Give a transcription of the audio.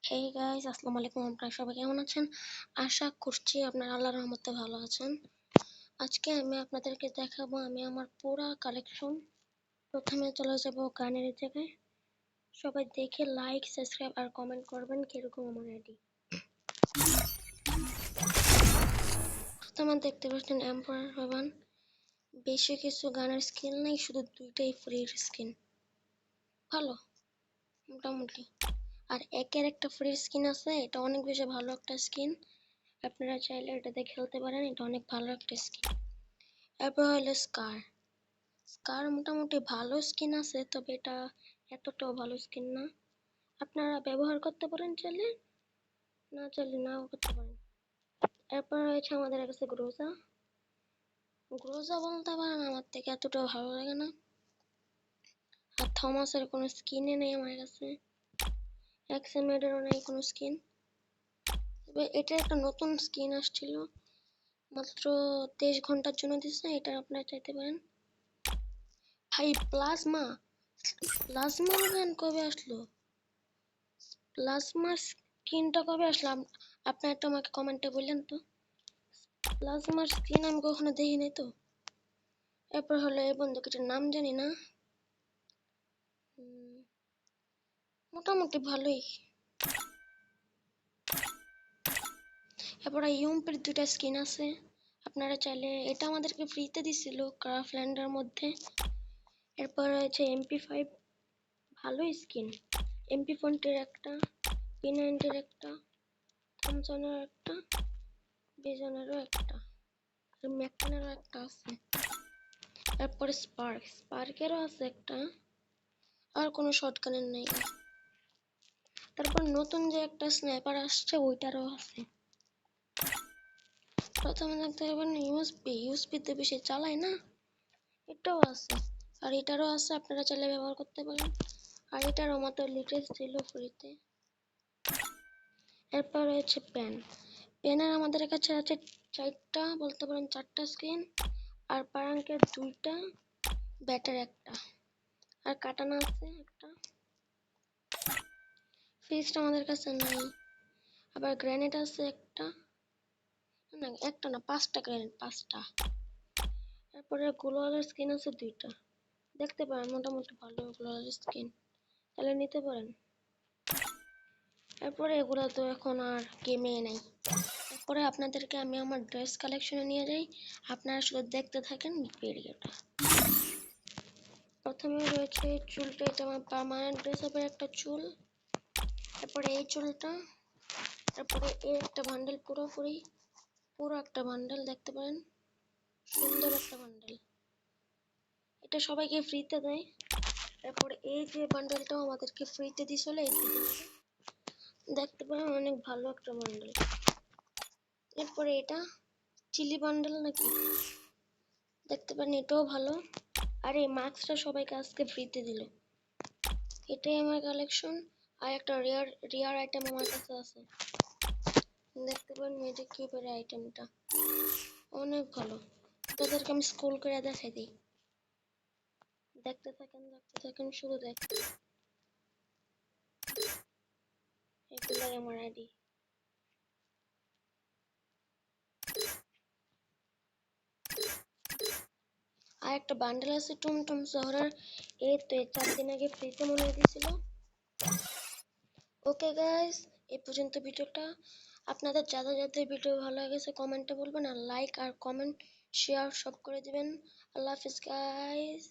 Hey guys, আসসালামু আলাইকুম। আপনারা সবাই কেমন আছেন? আশা করছি আপনারা আল্লাহর রহমতে ভালো আছেন। আজকে আমি আপনাদেরকে দেখাবো আমি আমার পুরা কালেকশন। প্রথমে চলে যাব গানের জায়গায়। সবাই দেখে লাইক, সাবস্ক্রাইব আর কমেন্ট করবেন কিরকম আমার আইডি। প্রথমে দেখতে পাচ্ছেন এম্পারার হবেন। বেশি কিছু গানের স্কিন নাই, শুধু দুইটাই ফ্রি স্কিন। ভালো মোটামুটি। আর একের একটা ফ্রি স্কিন আছে, এটা অনেক বেশি ভালো একটা স্কিন। আপনারা চাইলে এটাতে খেলতে পারেন, এটা অনেক ভালো একটা স্কিন। এরপর হলো স্কার মোটামুটি ভালো স্কিন আছে, তবে এটা এতটাও ভালো স্কিন না। আপনারা ব্যবহার করতে পারেন, চাইলে না চাইলে নাও করতে পারেন। এরপর রয়েছে আমাদের কাছে গ্রোজা বলতে পারেন আমার থেকে এতটাও ভালো লাগে না। আর থমাসের কোনো স্কিনে নেই আমার কাছে, এক্সএমএডেরও নেই কোনো স্কিন। তবে এটা একটা নতুন স্কিন আসছিল, মাত্র 23 ঘন্টার জন্য দিচ্ছে, এটা আপনারা চাইতে পারেন। ভাই প্লাজমা গান কবে আসলো? প্লাজমার স্কিনটা কবে আসলাম? আপনার একটু আমাকে কমেন্টে বললেন তো। প্লাজমার স্কিন আমি কখনো দেখি নাই তো। এরপর হলো এই বন্দুকটার নাম জানি না, মোটামুটি ভালোই। এরপর ইউম্পির দুইটা স্কিন আছে, আপনারা চাইলে, এটা আমাদেরকে ফ্রিতে দিছিল ক্রাফল্যান্ডের মধ্যে। এরপর রয়েছে MP5, ভালো স্কিন। MP40 একটা, P90 একটা, থমসনের একটা, বিজনেরও একটা, আর ম্যাকটেনেরও একটা আছে। তারপরে স্পার্কেরও আছে একটা, আর কোনো শটগানের নেই। তারপর নতুন যে একটা স্নাইপার আসছে ওইটারও আছে। প্রথমে দেখতে পাবেন ইউএসপিতে বেশি চালায় না, এটাও আছে। আর এটারও আছে, আপনারা চাইলে ব্যবহার করতে পারেন। আর এটারও মাত্র লিটেস্ট ছিল ফ্রিতে। এরপর রয়েছে পেনের আমাদের কাছে আছে 4টা, বলতে পারেন 4টা স্ক্রিন। আর পারাঙ্কের 2টা, ব্যাটার একটা, আর কাটানা আছে একটা। ফিজটা আমাদের কাছে নাই। আবার গ্রেনেড আছে একটা, না একটা না 5টা গ্রেনেড, 5টা। তারপরে গ্লোয়ালের স্কিন আছে 2টা, দেখতে পারেন মোটামুটি ভালো গ্লোয়ালের স্কিন, তাহলে নিতে পারেন। এরপরে এগুলো তো এখন আর গেমে নাই। এরপরে আপনাদেরকে আমি আমার ড্রেস কালেকশনে নিয়ে যাই, আপনারা শুধু দেখতে থাকেন ভিডিওটা। প্রথমে রয়েছে চুলটা, এটা আমার পার্মানেন্ট ড্রেস আপের একটা চুল। তারপরে এই চুলটা, তারপরে এই একটা বান্ডেল, পুরো একটা বান্ডেল, দেখতে পারেন সুন্দর একটা বান্ডেল, এটা সবাইকে ফ্রিতে দেয়। তারপরে এই যে বান্ডেলটাও আমাদেরকে ফ্রিতে দিছিল, দেখতে পারেন অনেক ভালো একটা বান্ডেল। এরপরে এটা চিলি বান্ডেল নাকি, দেখতে পারেন এটাও ভালো। আর এই মাস্কটা সবাইকে আজকে ফ্রিতে দিল। এটাই আমার কালেকশন। আর একটা রেয়ার আইটেম আমার কাছে আছে, দেখতে পারেন এটা কি করে আইটেমটা, অনেক ভালো। তাদেরকে আমি স্ক্রল করে দেখাই দিই, দেখতে থাকেন শুধু দেখতে। এগুলাই আমার আইডি। আর একটা বান্ডেল আছে টুমটুম শহরের, এই তো 4 দিন আগে ফ্রিতে মনে দিয়েছিল। ওকে গাইস, এই পর্যন্ত ভিডিওটা। আপনাদের যাদের ভিডিও ভালো লেগেছে কমেন্টে বলবেন, আর লাইক আর কমেন্ট শেয়ার সব করে দিবেন। আল্লাহ হাফিজ গাইস।